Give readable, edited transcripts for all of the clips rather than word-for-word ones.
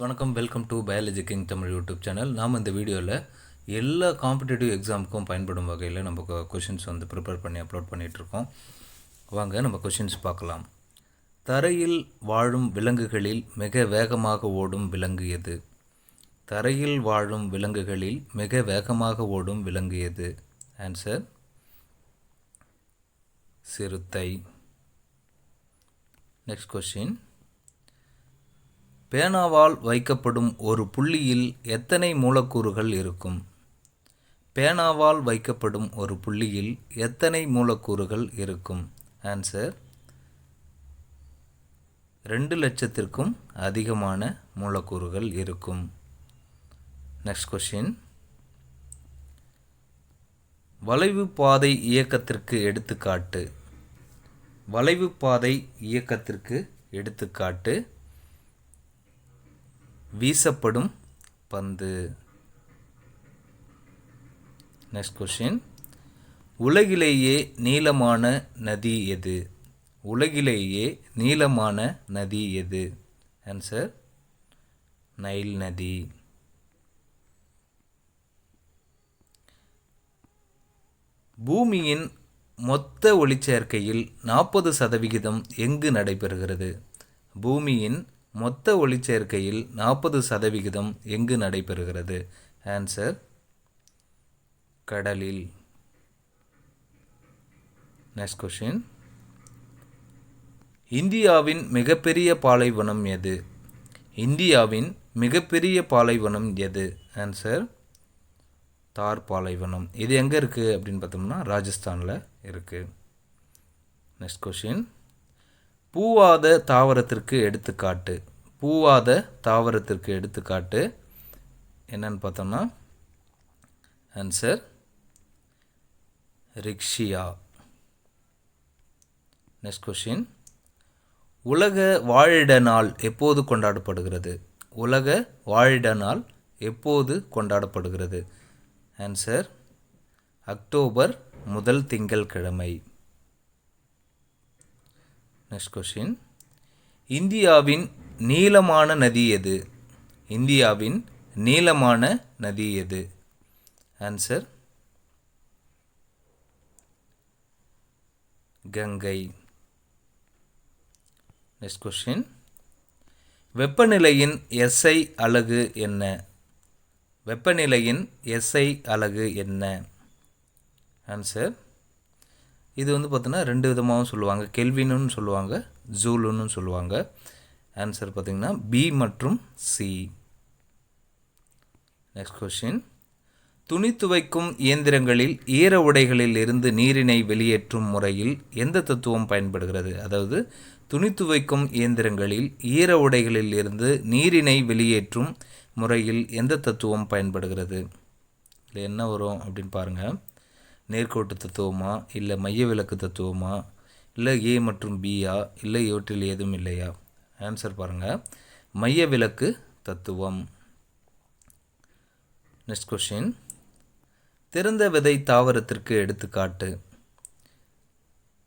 வணக்கம், welcome to biology king Tamil YouTube channel. நாம் இந்த வீடியோவில் எல்லா காம்படிட்டிவ் எக்ஸாமுக்கும் பயன்படும் வகையில் நம்ம கொஷின்ஸ் ப்ரிப்பேர் பண்ணி அப்லோட் பண்ணிகிட்ருக்கோம். வாங்க நம்ம கொஷின்ஸ் பார்க்கலாம். தரையில் வாழும் விலங்குகளில் மிக வேகமாக ஓடும் விலங்கு எது? தரையில் வாழும் விலங்குகளில் மிக வேகமாக ஓடும் விலங்கு எது? ஆன்சர் சிறுத்தை. Next question. பேனாவால் வைக்கப்படும் ஒரு புள்ளியில் எத்தனை மூலக்கூறுகள் இருக்கும்? பேனாவால் வைக்கப்படும் ஒரு புள்ளியில் எத்தனை மூலக்கூறுகள் இருக்கும்? ஆன்சர் 2,00,000க்கும் அதிகமான மூலக்கூறுகள் இருக்கும். Next question. வளைவு பாதை இயக்கத்திற்கு எடுத்துக்காட்டு. வளைவு பாதை இயக்கத்திற்கு எடுத்துக்காட்டு வீசப்படும் பந்து. Next question. உலகிலேயே நீளமான நதி எது? உலகிலேயே நீளமான நதி எது? ஆன்சர் நைல் நதி. பூமியின் மொத்த ஒளிச்சேர்க்கையில் 40% எங்கு நடைபெறுகிறது? பூமியின் மொத்த ஒளிச்சேர்க்கையில் 40% எங்கு நடைபெறுகிறது? ஆன்சர் கடலில். Next question. இந்தியாவின் மிகப்பெரிய பாலைவனம் எது? இந்தியாவின் மிகப்பெரிய பாலைவனம் எது? ஆன்சர் தார் பாலைவனம். இது எங்கே இருக்குது அப்படின்னு பார்த்தோம்னா ராஜஸ்தானில் இருக்குது. Next question. பூவாத தாவரத்திற்கு எடுத்துக்காட்டு. பூவாத தாவரத்திற்கு எடுத்துக்காட்டு என்னன்னு பார்த்தோம்னா ஆன்சர் ரிக்ஷியா. Next question. உலக வாழிட நாள் எப்போது கொண்டாடப்படுகிறது? உலக வாழிட நாள் எப்போது கொண்டாடப்படுகிறது? ஆன்சர் அக்டோபர் 1 திங்கட்கிழமை. Next question. இந்தியாவின் நீளமான நதி எது? இந்தியாவின் நீளமான நதி எது? ஆன்சர் கங்கை. Next question. வெப்பநிலையின் SI அலகு என்ன? வெப்பநிலையின் SI அலகு என்ன? ஆன்சர் இது பார்த்தீங்கன்னா 2 விதமாகவும் சொல்லுவாங்க. கெல்வின்னு சொல்லுவாங்க, ஜூலுன்னு சொல்லுவாங்க. ஆன்சர் பார்த்திங்கன்னா B மற்றும் C. Next question. துணி துவைக்கும் இயந்திரங்களில் ஈர உடைகளில் இருந்து நீரினை வெளியேற்றும் முறையில் எந்த தத்துவம் பயன்படுகிறது? அதாவது துணி துவைக்கும் இயந்திரங்களில் ஈர உடைகளில் இருந்து நீரினை வெளியேற்றும் முறையில் எந்த தத்துவம் பயன்படுகிறது? இல்லை என்ன வரும் அப்படின்னு பாருங்கள். நேர்கோட்டு தத்துவமா, இல்லை மைய விலக்கு தத்துவமா, இல்லை A மற்றும் Bயா, இல்லை இவற்றில் ஏதும் இல்லையா? ஆன்சர் பாருங்கள், மைய விலக்கு தத்துவம். Next question. திறந்த விதை தாவரத்திற்கு எடுத்துக்காட்டு.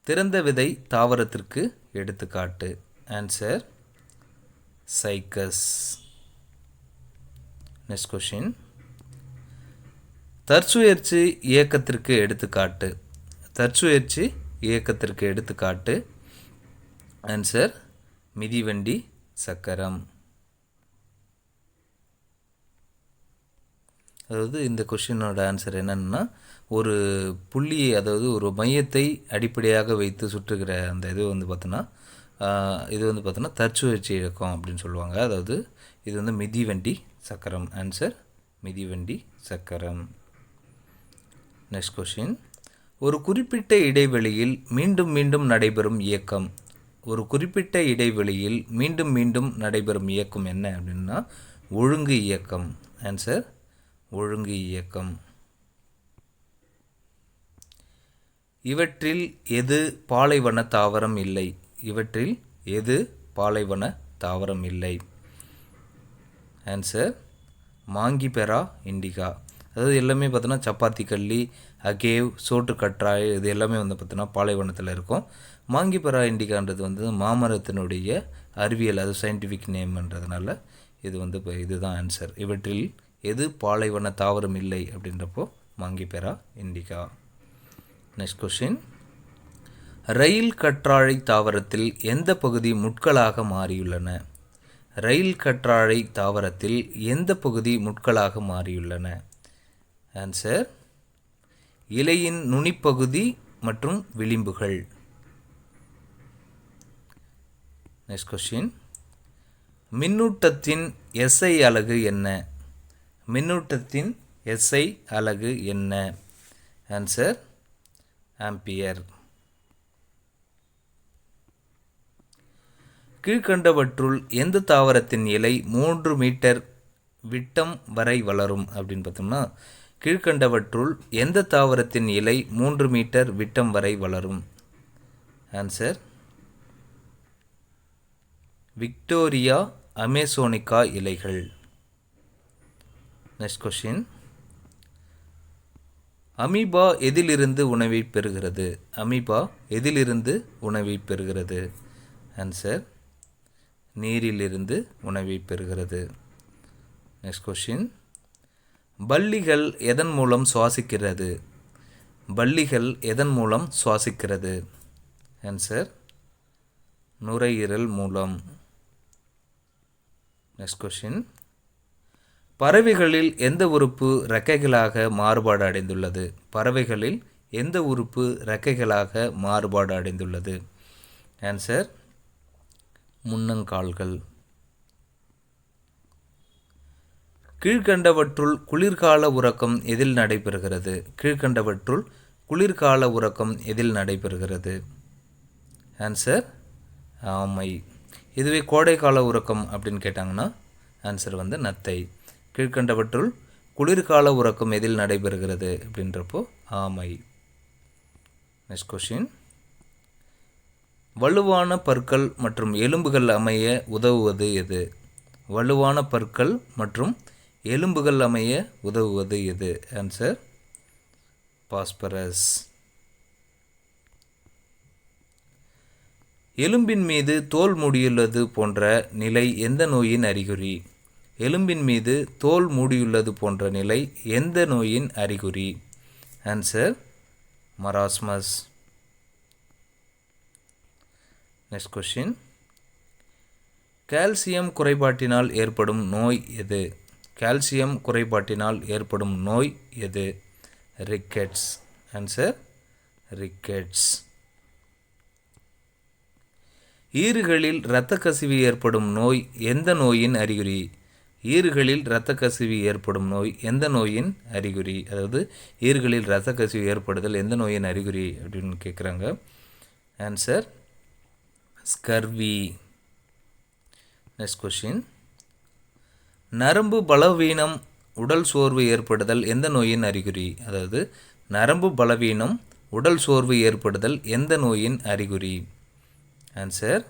திறந்த விதை தாவரத்திற்கு எடுத்துக்காட்டு. Answer cycas. Next question. தற்சுழற்சி இயக்கத்திற்கு எடுத்துக்காட்டு. தற்சுழற்சி இயக்கத்திற்கு எடுத்துக்காட்டு. ஆன்சர் மிதிவண்டி சக்கரம். அதாவது இந்த கொஷினோட ஆன்சர் என்னன்னா, ஒரு புள்ளியை, அதாவது ஒரு மையத்தை அடிப்படையாக வைத்து சுற்றுகிற அந்த இது பார்த்தோன்னா இது பார்த்தோன்னா தற்சுழற்சி இயக்கம் அப்படின்னு சொல்லுவாங்க. அதாவது இது மிதிவண்டி சக்கரம். ஆன்சர் மிதிவண்டி சக்கரம். Next question. ஒரு குறிப்பிட்ட இடைவெளியில் மீண்டும் மீண்டும் நடைபெறும் இயக்கம். ஒரு குறிப்பிட்ட இடைவெளியில் மீண்டும் மீண்டும் நடைபெறும் இயக்கம் என்ன அப்படின்னா ஒழுங்கு இயக்கம். ஆன்சர் ஒழுங்கு இயக்கம். இவற்றில் எது பாலைவன தாவரம் இல்லை? இவற்றில் எது பாலைவன தாவரம் இல்லை? ஆன்சர் மாங்கிபெரா இண்டிகா. அதாவது எல்லாமே பார்த்தோன்னா சப்பாத்தி கள்ளி, அகேவ், சோட்டு கற்றாழை, இது எல்லாமே பார்த்தோன்னா பாலைவனத்தில் இருக்கும். மாங்கிபெரா இண்டிகான்றது மாமரத்தினுடைய அறிவியல், அது சயின்டிஃபிக் நேம்ன்றதுனால இது வந்து இப்போ இதுதான் ஆன்சர். இவற்றில் எது பாலைவன தாவரம் இல்லை அப்படின்றப்போ மாங்கிபெரா இண்டிகா. Next question. ரயில் கற்றாழை தாவரத்தில் எந்த பகுதி முட்களாக மாறியுள்ளன? ரயில் கற்றாழை தாவரத்தில் எந்த பகுதி முட்களாக மாறியுள்ளன? ஆன்சர் இலையின் நுனிப்பகுதி மற்றும் விளிம்புகள். Next question. மின்னூட்டத்தின் எஸ்ஐ அலகு என்ன? மின்னூட்டத்தின் எஸ்ஐ அலகு என்ன? Answer ampere. கீழ்கண்டவற்றுள் எந்த தாவரத்தின் இலை 3 மீட்டர் விட்டம் வரை வளரும் அப்படின்னு பார்த்தோம்னா, கீழ்கண்டவற்றுள் எந்த தாவரத்தின் இலை 3 மீட்டர் விட்டம் வரை வளரும்? ஆன்சர் விக்டோரியா அமேசோனிகா இலைகள். Next question. அமீபா எதிலிருந்து உணவை பெறுகிறது? அமீபா எதிலிருந்து உணவை பெறுகிறது? ஆன்சர் நீரிலிருந்து உணவை பெறுகிறது. Next question. பல்லிகள் எதன் மூலம் சுவாசிக்கிறது? பல்லிகள் எதன் மூலம் சுவாசிக்கிறது? ஆன்சர் நுரையீரல் மூலம். Next question. பறவைகளில் எந்த உறுப்பு இறக்கைகளாக மாறுபாடு அடைந்துள்ளது? பறவைகளில் எந்த உறுப்பு இறக்கைகளாக மாறுபாடு அடைந்துள்ளது? ஆன்சர் முன்னங்கால்கள். கீழ்கண்டவற்றுள் குளிர்கால உறக்கம் எதில் நடைபெறுகிறது? கீழ்கண்டவற்றுள் குளிர்கால உறக்கம் எதில் நடைபெறுகிறது? ஆன்சர் ஆமை. இதுவே கோடைக்கால உறக்கம் அப்படின்னு கேட்டாங்கன்னா ஆன்சர் வந்து நத்தை. கீழ்கண்டவற்றுள் குளிர்கால உறக்கம் எதில் நடைபெறுகிறது அப்படின்றப்போ ஆமை. Next question. வலுவான பற்கள் மற்றும் எலும்புகள் அமைய உதவுவது எது? வலுவான பற்கள் மற்றும் எலும்புகள் அமைய உதவுவது எது? Answer phosphorus. எலும்பின் மீது தோல் மூடியுள்ளது போன்ற நிலை எந்த நோயின் அறிகுறி? எலும்பின் மீது தோல் மூடியுள்ளது போன்ற நிலை எந்த நோயின் அறிகுறி? Answer marasmus. Next question. Calcium குறைபாட்டினால் ஏற்படும் நோய் எது? கால்சியம் குறைபாட்டினால் ஏற்படும் நோய் எது? ரிக்கெட்ஸ். Answer rickets. ஈறுகளில் இரத்த கசிவு ஏற்படும் நோய் எந்த நோயின் அறிகுறி? ஈறுகளில் இரத்த கசிவு ஏற்படும் நோய் எந்த நோயின் அறிகுறி? அதாவது ஈறுகளில் இரத்த கசிவு ஏற்படுதல் எந்த நோயின் அறிகுறி அப்படின்னு கேட்குறாங்க. Answer scurvy. Next question. நரம்பு பலவீனம் உடல் சோர்வு ஏற்படுதல் எந்த நோயின் அறிகுறி? அதாவது நரம்பு பலவீனம் உடல் சோர்வு ஏற்படுதல் எந்த நோயின் அறிகுறி? Answer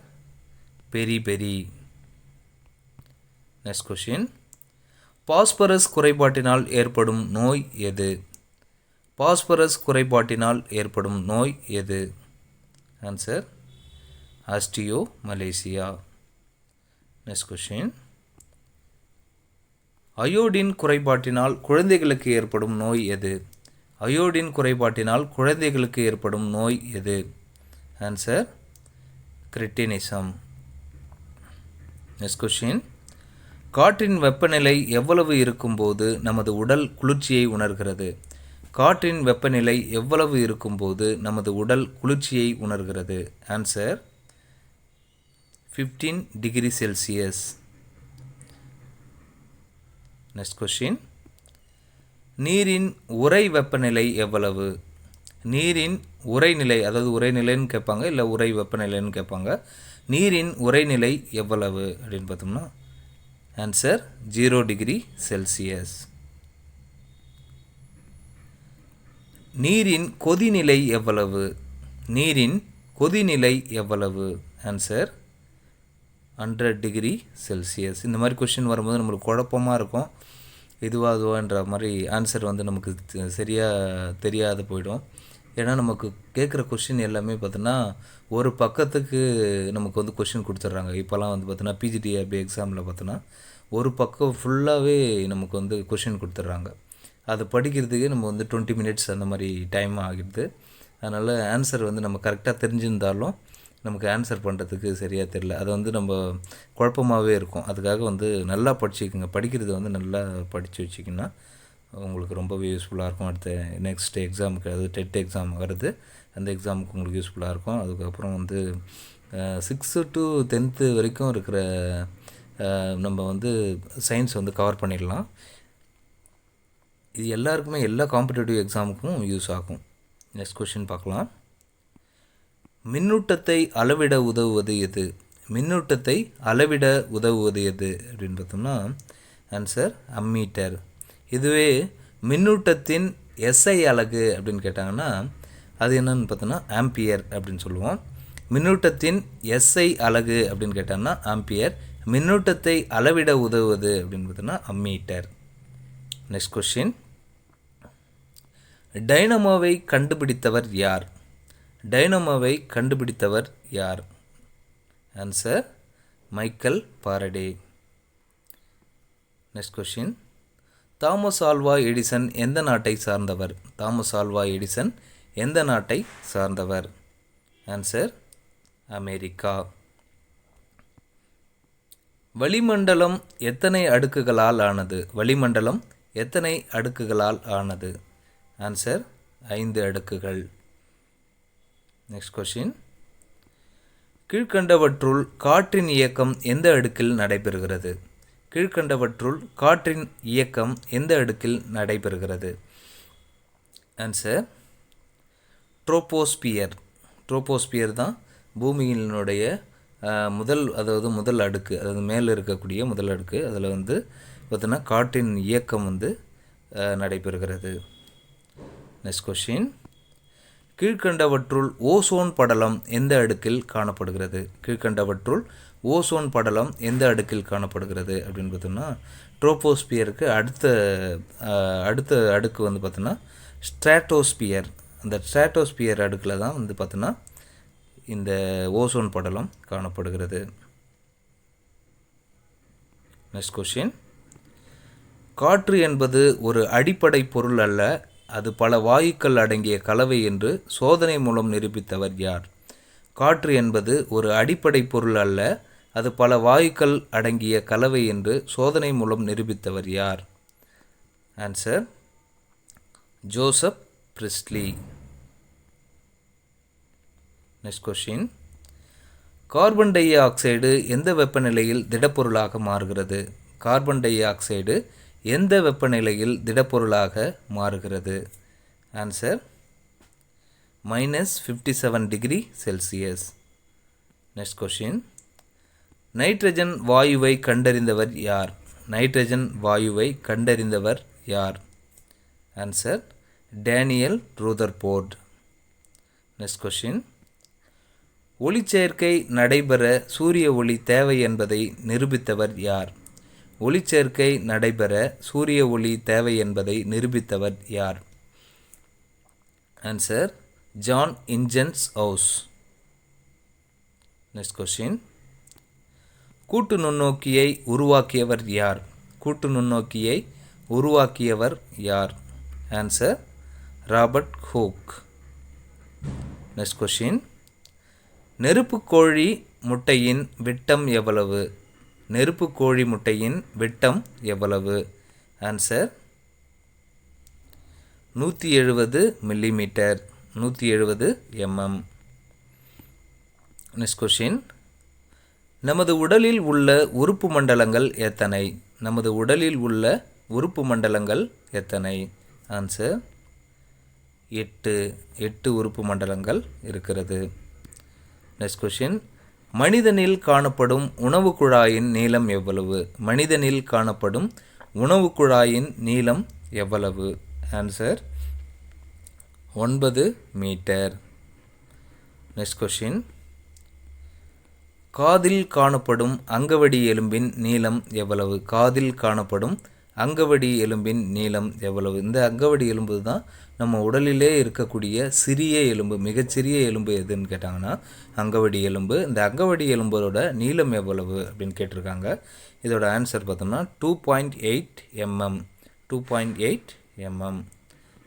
beriberi. Next question. Phosphorus குறைபாட்டினால் ஏற்படும் நோய் எது? பாஸ்பரஸ் குறைபாட்டினால் ஏற்படும் நோய் எது? Answer osteomalacia. Next question. Iodine குறைபாட்டினால் குழந்தைகளுக்கு ஏற்படும் நோய் எது? அயோடின் குறைபாட்டினால் குழந்தைகளுக்கு ஏற்படும் நோய் எது? Answer cretinism. Next question. காற்றின் வெப்பநிலை எவ்வளவு இருக்கும்போது நமது உடல் குளிர்ச்சியை உணர்கிறது? காற்றின் வெப்பநிலை எவ்வளவு இருக்கும்போது நமது உடல் குளிர்ச்சியை உணர்கிறது? Answer 15 degree Celsius. Next question. நீரின் உறை வெப்பநிலை எவ்வளவு? நீரின் உறைநிலை, அதாவது உறைநிலைன்னு கேட்பாங்க, இல்லை உறை வெப்பநிலைன்னு கேட்பாங்க. நீரின் உறைநிலை எவ்வளவு அப்படின்னு பார்த்தோம்னா ஆன்சர் 0 டிகிரி செல்சியஸ். நீரின் கொதிநிலை எவ்வளவு? நீரின் கொதிநிலை எவ்வளவு? Answer 100 degree Celsius. இந்த மாதிரி கொஷின் வரும்போது நம்மளுக்கு குழப்பமாக இருக்கும், இதுவாதுவான்ற மாதிரி ஆன்சர் வந்து நமக்கு சரியாக தெரியாத போயிடும். ஏன்னா நமக்கு கேட்குற கொஷின் எல்லாமே பார்த்தோன்னா ஒரு பக்கத்துக்கு நமக்கு வந்து கொஷின் கொடுத்துட்றாங்க. இப்போலாம் வந்து பார்த்தோன்னா பிஜிடிஆர்பி எக்ஸாமில் பார்த்தோன்னா ஒரு பக்கம் ஃபுல்லாகவே நமக்கு வந்து கொஷின் கொடுத்துட்றாங்க. அது படிக்கிறதுக்கே நம்ம வந்து 20 மினிட்ஸ் அந்த மாதிரி டைம் ஆகிடுது. அதனால் ஆன்சர் வந்து நம்ம கரெக்டாக தெரிஞ்சிருந்தாலும் நமக்கு ஆன்சர் பண்ணுறதுக்கு சரியாக தெரில. அது வந்து நம்ம குழப்பமாகவே இருக்கும். அதுக்காக வந்து நல்லா படிச்சுக்கோங்க. படிக்கிறது வந்து நல்லா படித்து வச்சிங்கன்னா உங்களுக்கு ரொம்பவே யூஸ்ஃபுல்லாக இருக்கும். அடுத்த நெக்ஸ்ட் எக்ஸாமுக்கு, அது டெட் எக்ஸாம் வருது, அந்த எக்ஸாமுக்கு உங்களுக்கு யூஸ்ஃபுல்லாக இருக்கும். அதுக்கப்புறம் வந்து 6th to 10th வரைக்கும் இருக்கிற நம்ம வந்து சயின்ஸ் வந்து கவர் பண்ணிடலாம். இது எல்லாருக்குமே எல்லா காம்படிட்டிவ் எக்ஸாமுக்கும் யூஸ் ஆகும். நெக்ஸ்ட் கொஷின் பார்க்கலாம். மின்னூட்டத்தை அளவிட உதவுவது எது? மின்னூட்டத்தை அளவிட உதவுவது எது அப்படின்னு பார்த்தோம்னா ஆன்சர் அம்மீட்டர். இதுவே மின்னூட்டத்தின் எஸ்ஐ அலகு அப்படின்னு கேட்டாங்கன்னா அது என்னன்னு பார்த்தோன்னா ஆம்பியர் அப்படின்னு சொல்லுவோம். மின்னூட்டத்தின் எஸ்ஐ அலகு அப்படின்னு கேட்டாங்கன்னா ஆம்பியர். மின்னூட்டத்தை அளவிட உதவுவது அப்படின்னு பார்த்தோன்னா அம்மீட்டர். Next question. டைனமோவை கண்டுபிடித்தவர் யார்? டைனமோவை கண்டுபிடித்தவர் யார்? Answer Michael Faraday. Next question. Thomas Alva Edison எந்த நாட்டை சார்ந்தவர்? தாமஸ் ஆல்வா எடிசன் எந்த நாட்டை சார்ந்தவர்? Answer America. வளிமண்டலம் எத்தனை அடுக்குகளால் ஆனது? வளிமண்டலம் எத்தனை அடுக்குகளால் ஆனது? ஆன்சர் 5 அடுக்குகள். Next question. கீழ்கண்டவற்றுள் காற்றின் இயக்கம் எந்த அடுக்கில் நடைபெறுகிறது? கீழ்கண்டவற்றுள் காற்றின் இயக்கம் எந்த அடுக்கில் நடைபெறுகிறது? Answer troposphere. ட்ரோபோஸ்பியர் தான் பூமியினுடைய முதல் அடுக்கு, அதாவது மேலே இருக்கக்கூடிய முதல் அடுக்கு. அதில் வந்து பார்த்தோன்னா காற்றின் இயக்கம் வந்து நடைபெறுகிறது. Next question. கீழ்கண்டவற்றுள் ஓசோன் படலம் எந்த அடுக்கில் காணப்படுகிறது? கீழ்கண்டவற்றுள் ஓசோன் படலம் எந்த அடுக்கில் காணப்படுகிறது அப்படின்னு பார்த்தோம்னா ட்ரோபோஸ்பியருக்கு அடுத்த அடுக்கு வந்து பார்த்தோன்னா ஸ்ட்ராட்டோஸ்பியர். அந்த ஸ்ட்ராட்டோஸ்பியர் அடுக்கில் தான் வந்து பார்த்தோன்னா இந்த ஓசோன் படலம் காணப்படுகிறது. Next question. காற்று என்பது ஒரு அடிப்படை பொருள் அல்ல, அது பல வாயுக்கள் அடங்கிய கலவை என்று சோதனை மூலம் நிரூபித்தவர் யார்? காற்று என்பது ஒரு அடிப்படை பொருள் அல்ல, அது பல வாயுக்கள் அடங்கிய கலவை என்று சோதனை மூலம் நிரூபித்தவர் யார்? Answer Joseph Priestley. Next question. Carbon dioxide எந்த வெப்பநிலையில் திடப்பொருளாக மாறுகிறது? கார்பன் டை ஆக்சைடு எந்த வெப்பநிலையில் திடப்பொருளாக மாறுகிறது? Answer -57 degree Celsius. Next question. Nitrogen வாயுவை கண்டறிந்தவர் யார்? நைட்ரஜன் வாயுவை கண்டறிந்தவர் யார்? Answer Daniel Rutherford. Next question. ஒளிச்சேர்க்கை நடைபெற சூரிய ஒளி தேவை என்பதை நிரூபித்தவர் யார்? ஒளிச்சேர்க்கை நடைபெற சூரிய ஒளி தேவை என்பதை நிரூபித்தவர் யார்? Answer John Ingenhousz. Next question. கூட்டு நுண்ணோக்கியை உருவாக்கியவர் யார்? கூட்டு நுண்ணோக்கியை உருவாக்கியவர் யார்? Answer Robert Hooke. Next question. நெருப்புக்கோழி முட்டையின் விட்டம் எவ்வளவு? நெருப்புக்கோழி முட்டையின் விட்டம் எவ்வளவு? ஆன்சர் 170 மில்லிமீட்டர், 170 mm. Next question. நமது உடலில் உள்ள உறுப்பு மண்டலங்கள் எத்தனை? நமது உடலில் உள்ள உறுப்பு மண்டலங்கள் எத்தனை? ஆன்சர் 8 உறுப்பு மண்டலங்கள் இருக்கிறது. Next question. மனிதனில் காணப்படும் உணவு குழாயின் நீளம் எவ்வளவு? மனிதனில் காணப்படும் உணவு குழாயின் நீளம் எவ்வளவு? Answer 9 metre. Next question. காதில் காணப்படும் அங்கவடி எலும்பின் நீளம் எவ்வளவு? காதில் காணப்படும் அங்கவடி எலும்பின் நீளம் எவ்வளவு? இந்த அங்கவடி எலும்பு தான் நம்ம உடலிலே இருக்கக்கூடிய சிறிய எலும்பு. மிகச்சிறிய எலும்பு எதுன்னு கேட்டாங்கன்னா அங்கவடி எலும்பு. இந்த அங்கவடி எலும்போட நீளம் எவ்வளவு அப்படின்னு கேட்டிருக்காங்க. இதோட ஆன்சர் பார்த்தோம்னா 2.8 mm. 2.8 mm.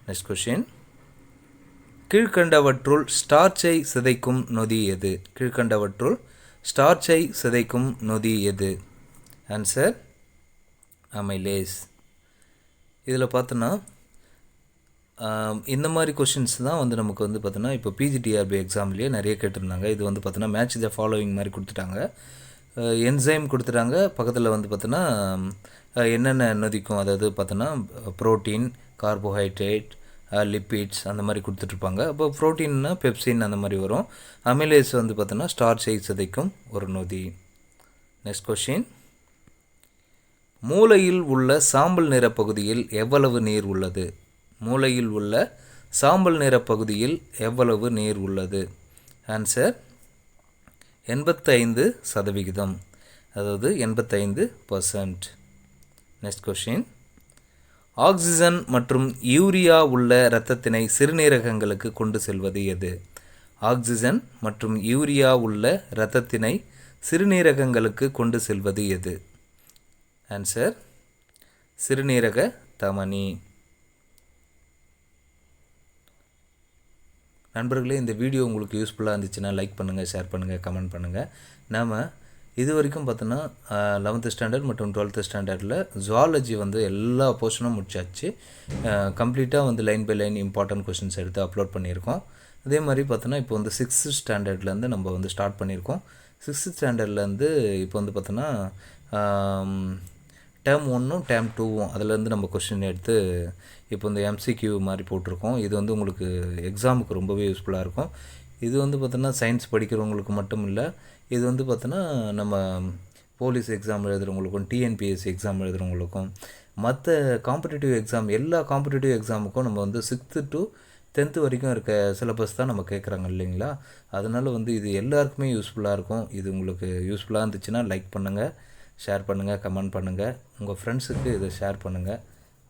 நெக்ஸ்ட் கொஷின், கீழ்கண்டவற்றுள் ஸ்டார்ச்சை சிதைக்கும் நொதி எது? கீழ்கண்டவற்றுள் ஸ்டார்ச்சை சிதைக்கும் நொதி எது? Answer amylase. இதில் பார்த்தோன்னா இந்த மாதிரி கொஷின்ஸ் தான் வந்து நமக்கு வந்து பார்த்தோன்னா இப்போ பிஜிடிஆர்பி எக்ஸாம்லேயே நிறைய கேட்டிருந்தாங்க. இது வந்து பார்த்தோன்னா மேட்ச் த ஃபாலோவிங் மாதிரி கொடுத்துட்டாங்க. என்சைம் கொடுத்துட்டாங்க, பக்கத்தில் வந்து பார்த்தோன்னா என்னென்ன நொதிக்கும், அதாவது பார்த்தோன்னா ப்ரோட்டீன், கார்போஹைட்ரேட், லிப்பிட்ஸ் அந்த மாதிரி கொடுத்துட்ருப்பாங்க. அப்போ ப்ரோட்டீன்னா பெப்சின் அந்த மாதிரி வரும். அமிலேஸ் வந்து பார்த்தோன்னா ஸ்டார்ச்சை சிதைக்கும் ஒரு நொதி. நெக்ஸ்ட் கொஷின், மூளையில் உள்ள சாம்பல் நிற பகுதியில் எவ்வளவு நீர் உள்ளது? மூளையில் உள்ள சாம்பல் நிற பகுதியில் எவ்வளவு நீர் உள்ளது? ஆன்சர் 85%, அதாவது 85%. நெக்ஸ்ட் கொஷின், ஆக்சிஜன் மற்றும் யூரியா உள்ள இரத்தத்தினை சிறுநீரகங்களுக்கு கொண்டு செல்வது எது? ஆக்சிஜன் மற்றும் யூரியா உள்ள இரத்தத்தினை சிறுநீரகங்களுக்கு கொண்டு செல்வது எது? ஆன்சர் சிறுநீரக தமனி. நண்பர்களே, இந்த வீடியோ உங்களுக்கு யூஸ்ஃபுல்லாக இருந்துச்சுன்னா லைக் பண்ணுங்கள், ஷேர் பண்ணுங்கள், கமெண்ட் பண்ணுங்கள். நாம் இது வரைக்கும் பார்த்தோன்னா 11th ஸ்டாண்டர்ட் மற்றும் 12th ஸ்டாண்டர்டில் ஜுவாலஜி வந்து எல்லா போர்ஷனும் முடிச்சாச்சு. கம்ப்ளீட்டாக வந்து line by line important questions எடுத்து அப்லோட் பண்ணியிருக்கோம். அதே மாதிரி பார்த்தோன்னா இப்போ வந்து 6th ஸ்டாண்டர்ட்லேருந்து நம்ம வந்து ஸ்டார்ட் பண்ணியிருக்கோம். 6th ஸ்டாண்டர்ட்லேருந்து இப்போ வந்து பார்த்தோன்னா டேர்ம் 1ம் டேர்ம் 2ம் அதிலேருந்து நம்ம கொஷின் எடுத்து இப்போ இந்த எம்சிக்யூ மாதிரி போட்டிருக்கோம். இது வந்து உங்களுக்கு எக்ஸாமுக்கு ரொம்பவே யூஸ்ஃபுல்லாக இருக்கும். இது வந்து பார்த்தோன்னா சயின்ஸ் படிக்கிறவங்களுக்கு மட்டும் இல்லை, இது வந்து பார்த்தோன்னா நம்ம போலீஸ் எக்ஸாம் எழுதுகிறவங்களுக்கும், டிஎன்பிஎஸ்சி எக்ஸாம் எழுதுகிறவங்களுக்கும், மற்ற காம்படிட்டிவ் எக்ஸாம், எல்லா காம்படிட்டிவ் எக்ஸாமுக்கும் நம்ம வந்து 6th to 10th வரைக்கும் இருக்க சிலபஸ் தான் நம்ம கேட்குறாங்க இல்லைங்களா? அதனால் வந்து இது எல்லாருக்குமே யூஸ்ஃபுல்லாக இருக்கும். இது உங்களுக்கு யூஸ்ஃபுல்லாக இருந்துச்சுன்னா லைக் பண்ணுங்கள், ஷேர் பண்ணுங்கள், கமெண்ட் பண்ணுங்கள், உங்கள் ஃப்ரெண்ட்ஸுக்கு இதை ஷேர் பண்ணுங்கள்.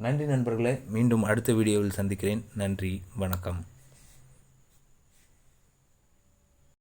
நன்றி நண்பர்களே, மீண்டும் அடுத்த வீடியோவில் சந்திக்கிறேன். நன்றி, வணக்கம்.